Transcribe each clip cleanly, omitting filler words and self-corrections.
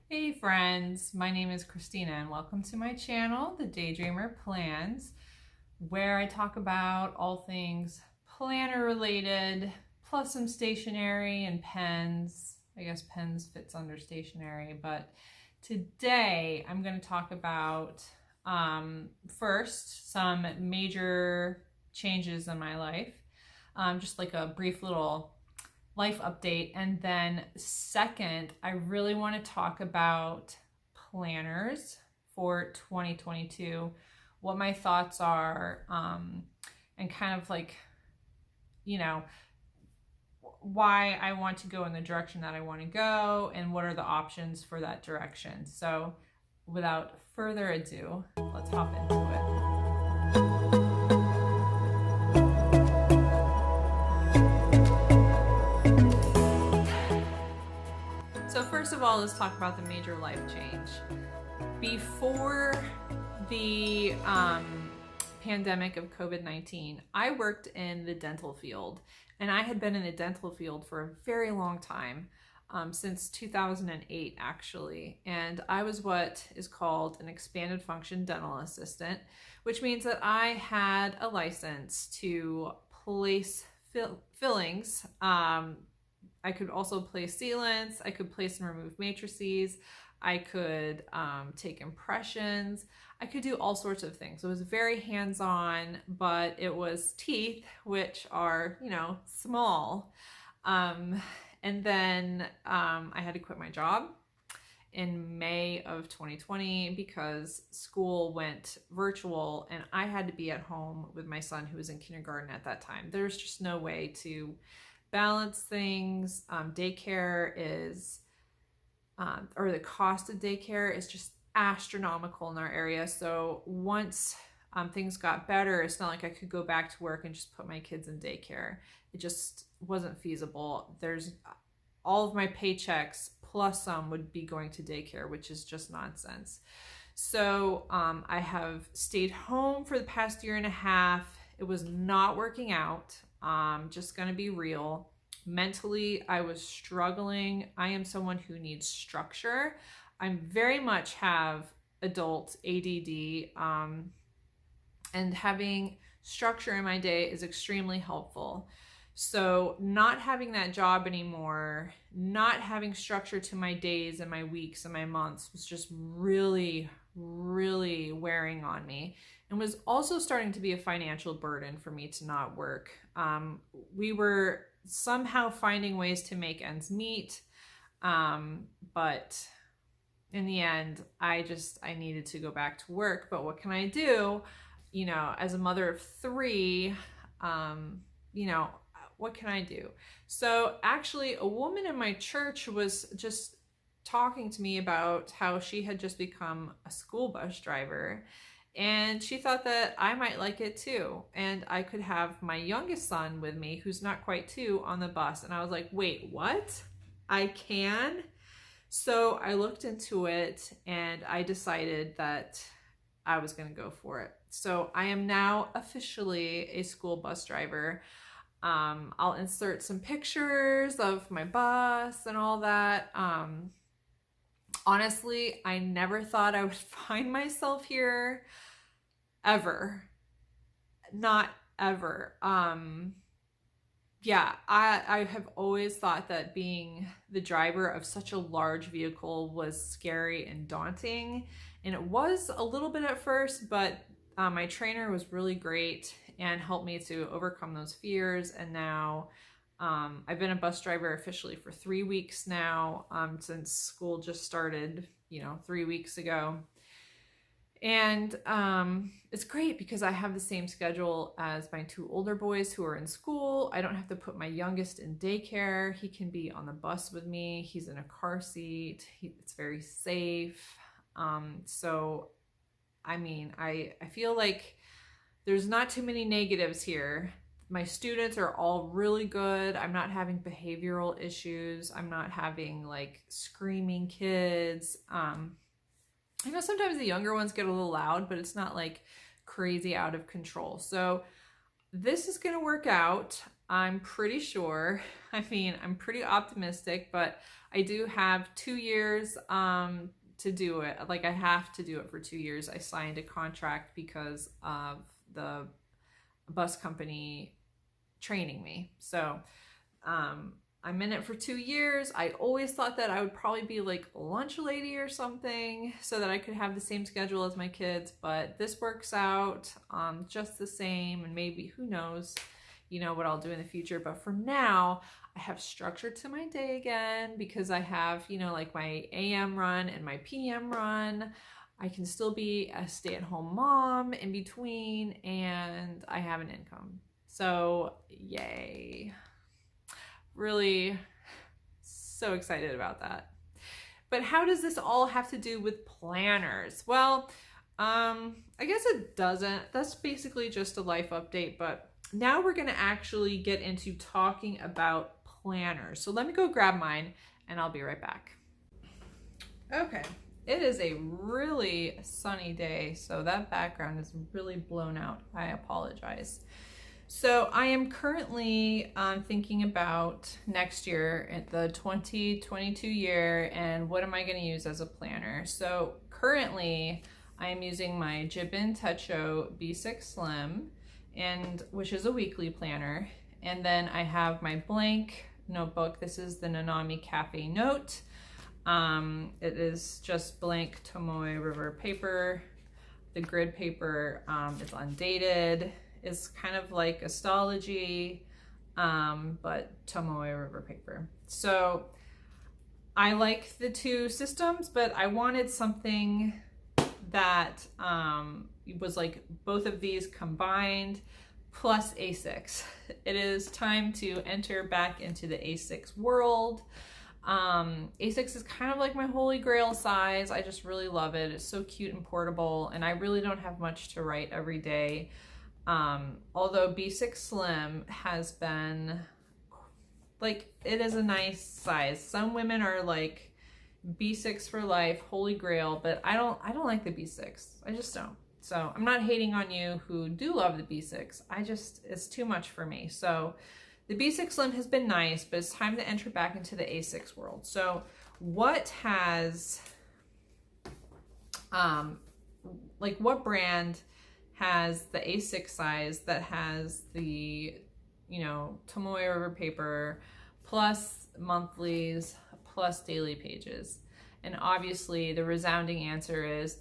Hey friends, my name is Kristina and welcome to my channel, The Daydreamer Plans, where I talk about all things planner related, plus some stationery and pens. I guess pens fits under stationery, but today I'm going to talk about first some major changes in my life, just like a brief little life update. And then second, I really want to talk about planners for 2022, what my thoughts are, and kind of like, why I want to go in the direction that I want to go and what are the options for that direction. So without further ado, let's hop into it. So first of all, let's talk about the major life change. Before the pandemic of COVID-19, I worked in the dental field, and I had been in the dental field for a very long time, since 2008 actually, and I was what is called an expanded function dental assistant, which means that I had a license to place fillings. I could also place sealants, I could place and remove matrices, I could take impressions, I could do all sorts of things. It was very hands-on, but it was teeth, which are, small. And then I had to quit my job in May of 2020 because school went virtual and I had to be at home with my son who was in kindergarten at that time. There's just no way to balance things. Daycare is, or the cost of daycare is just astronomical in our area. So once things got better, it's not like I could go back to work and just put my kids in daycare. It just wasn't feasible. There's all of my paychecks plus some would be going to daycare, which is just nonsense. So I have stayed home for the past year and a half. It was not working out. Just gonna be real. Mentally, I was struggling. I am someone who needs structure. I very much have adult ADD, and having structure in my day is extremely helpful. So not having that job anymore, not having structure to my days and my weeks and my months was just really, really wearing on me, and was also starting to be a financial burden for me to not work. We were somehow finding ways to make ends meet, but in the end, I needed to go back to work. But what can I do? As a mother of three, what can I do? So actually, a woman in my church was just talking to me about how she had just become a school bus driver, and she thought that I might like it too, and I could have my youngest son with me, who's not quite two, on the bus. And I was like, wait, what? I can? So I looked into it and I decided that I was going to go for it. So I am now officially a school bus driver. I'll insert some pictures of my bus and all that. Honestly, I never thought I would find myself here, ever. Not ever. Yeah, I have always thought that being the driver of such a large vehicle was scary and daunting, and it was a little bit at first, but my trainer was really great and helped me to overcome those fears. And now I've been a bus driver officially for 3 weeks now, since school just started, 3 weeks ago. And it's great because I have the same schedule as my two older boys who are in school. I don't have to put my youngest in daycare. He can be on the bus with me. He's in a car seat. It's very safe. So, I mean, I feel like there's not too many negatives here. My students are all really good. I'm not having behavioral issues. I'm not having like screaming kids. I know sometimes the younger ones get a little loud, but it's not like crazy out of control. So this is going to work out. I'm pretty sure, I mean, I'm pretty optimistic, but I do have 2 years to do it. Like, I have to do it for 2 years. I signed a contract because of the bus company training me. So I'm in it for 2 years. I always thought that I would probably be like a lunch lady or something so that I could have the same schedule as my kids, but this works out just the same, and maybe, who knows, you know, what I'll do in the future. But for now, I have structure to my day again because I have, you know, like my AM run and my PM run. I can still be a stay-at-home mom in between, and I have an income. So yay. Really so excited about that. But how does this all have to do with planners? Well, I guess it doesn't. That's basically just a life update, but now we're going to actually get into talking about planners. So let me go grab mine and I'll be right back. Okay, it is a really sunny day, so that background is really blown out. I apologize. So I am currently thinking about next year, at the 2022 year, and what am I going to use as a planner. So currently I am using my Jibun Techo B6 Slim, which is a weekly planner. And then I have my blank notebook. This is the Nanami Cafe Note. It is just blank Tomoe River paper. The grid paper is undated. It's kind of like astrology, but Tomoe River paper. So I like the two systems, but I wanted something that was like both of these combined plus A6. It is time to enter back into the A6 world. A6 is kind of like my holy grail size. I just really love it. It's so cute and portable, and I really don't have much to write every day. Although B6 Slim has been like, it is a nice size. Some women are like B6 for life, holy grail, but I don't like the B6. I just don't. So I'm not hating on you who do love the B6. It's too much for me. So the B6 Slim has been nice, but it's time to enter back into the A6 world. So what has, what brand has the A6 size that has the, you know, Tomoe River paper plus monthlies plus daily pages? And obviously the resounding answer is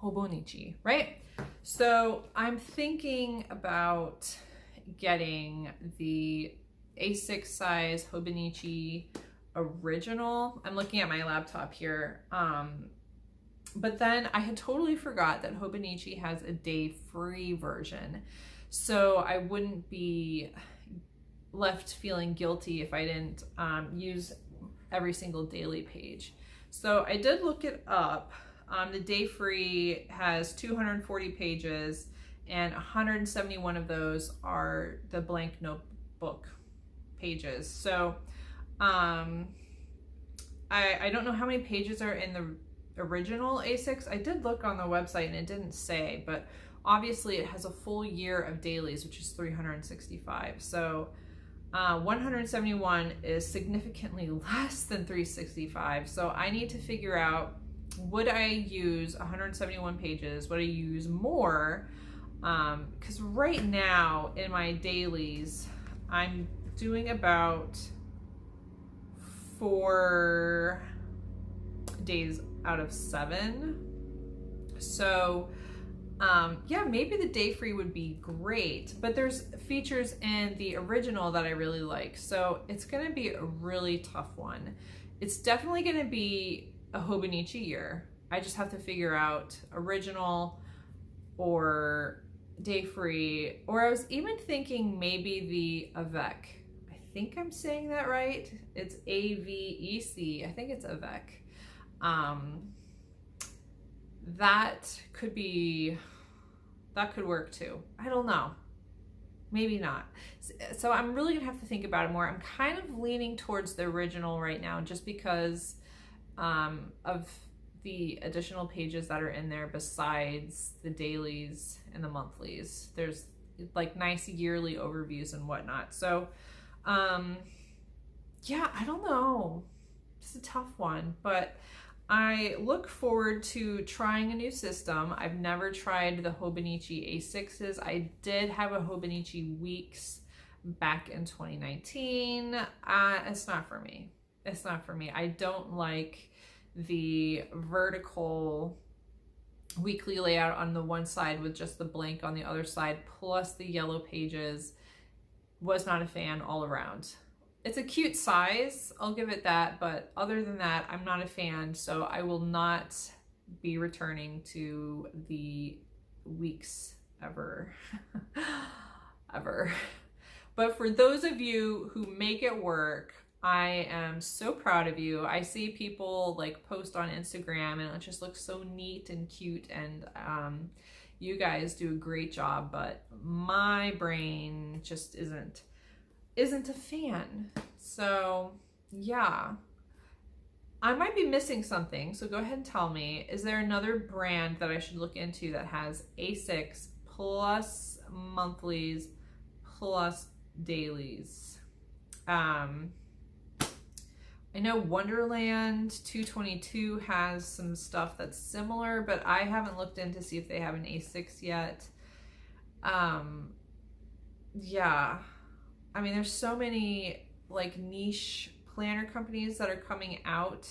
Hobonichi, right? So I'm thinking about getting the A6 size Hobonichi original. I'm looking at my laptop here. But then I had totally forgot that Hobonichi has a day-free version. So I wouldn't be left feeling guilty if I didn't use every single daily page. So I did look it up. The day-free has 240 pages, and 171 of those are the blank notebook pages. So I don't know how many pages are in the original A6. I did look on the website and it didn't say, but obviously it has a full year of dailies, which is 365. So 171 is significantly less than 365. So I need to figure out, would I use 171 pages? Would I use more? Because right now in my dailies, I'm doing about 4 days out of 7. So yeah, maybe the day free would be great, but there's features in the original that I really like. So it's going to be a really tough one. It's definitely going to be a Hobonichi year. I just have to figure out original or day free, or I was even thinking maybe the Avec. I think I'm saying that right. It's AVEC. I think it's Avec. That could work too. I don't know. Maybe not. So I'm really gonna have to think about it more. I'm kind of leaning towards the original right now, just because of the additional pages that are in there besides the dailies and the monthlies. There's like nice yearly overviews and whatnot. So yeah, I don't know. It's a tough one, but I look forward to trying a new system. I've never tried the Hobonichi A6s. I did have a Hobonichi Weeks back in 2019. It's not for me. It's not for me. I don't like the vertical weekly layout on the one side with just the blank on the other side, plus the yellow pages. Was not a fan all around. It's a cute size, I'll give it that, but other than that, I'm not a fan, so I will not be returning to the Weeks ever. Ever. But for those of you who make it work, I am so proud of you. I see people like post on Instagram and it just looks so neat and cute, and you guys do a great job, but my brain just isn't a fan. So yeah, I might be missing something, so go ahead and tell me. Is there another brand that I should look into that has A6 plus monthlies plus dailies? I know Wonderland 222 has some stuff that's similar, but I haven't looked in to see if they have an A6 yet. Yeah, I mean, there's so many like niche planner companies that are coming out.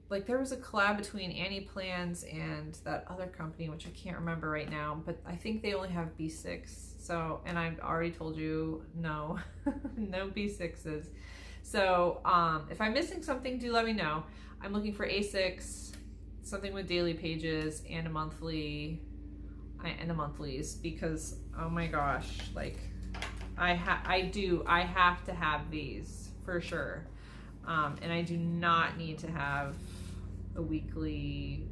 Like there was a collab between AnniePlans and that other company, which I can't remember right now, but I think they only have B6. So, and I've already told you, no, no B6s. So if I'm missing something, do let me know. I'm looking for A6, something with daily pages and a monthly, and the monthlies, because oh my gosh, like I have to have these for sure. And I do not need to have a weekly.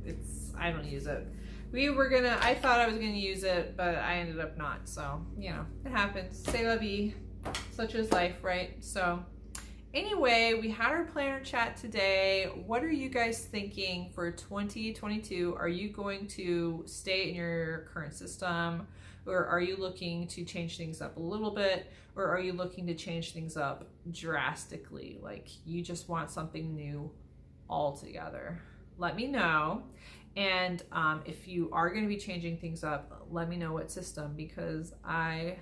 I don't use it. I thought I was gonna use it, but I ended up not. So, you know, it happens. C'est la vie. Such is life, right? So anyway, we had our planner chat today. What are you guys thinking for 2022? Are you going to stay in your current system, or are you looking to change things up a little bit, or are you looking to change things up drastically? Like you just want something new altogether? Let me know. And if you are going to be changing things up, let me know what system, because I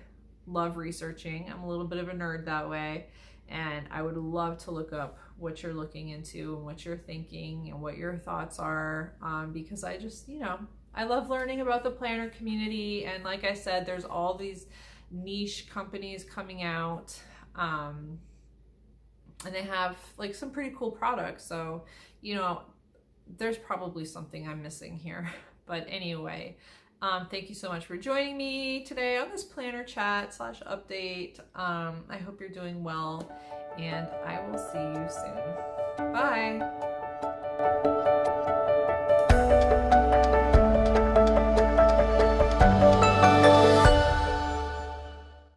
love researching. I'm a little bit of a nerd that way. And I would love to look up what you're looking into and what you're thinking and what your thoughts are, because I just, you know, I love learning about the planner community. And like I said, there's all these niche companies coming out, and they have like some pretty cool products. So, you know, there's probably something I'm missing here. But anyway, thank you so much for joining me today on this planner chat / update. I hope you're doing well, and I will see you soon. Bye.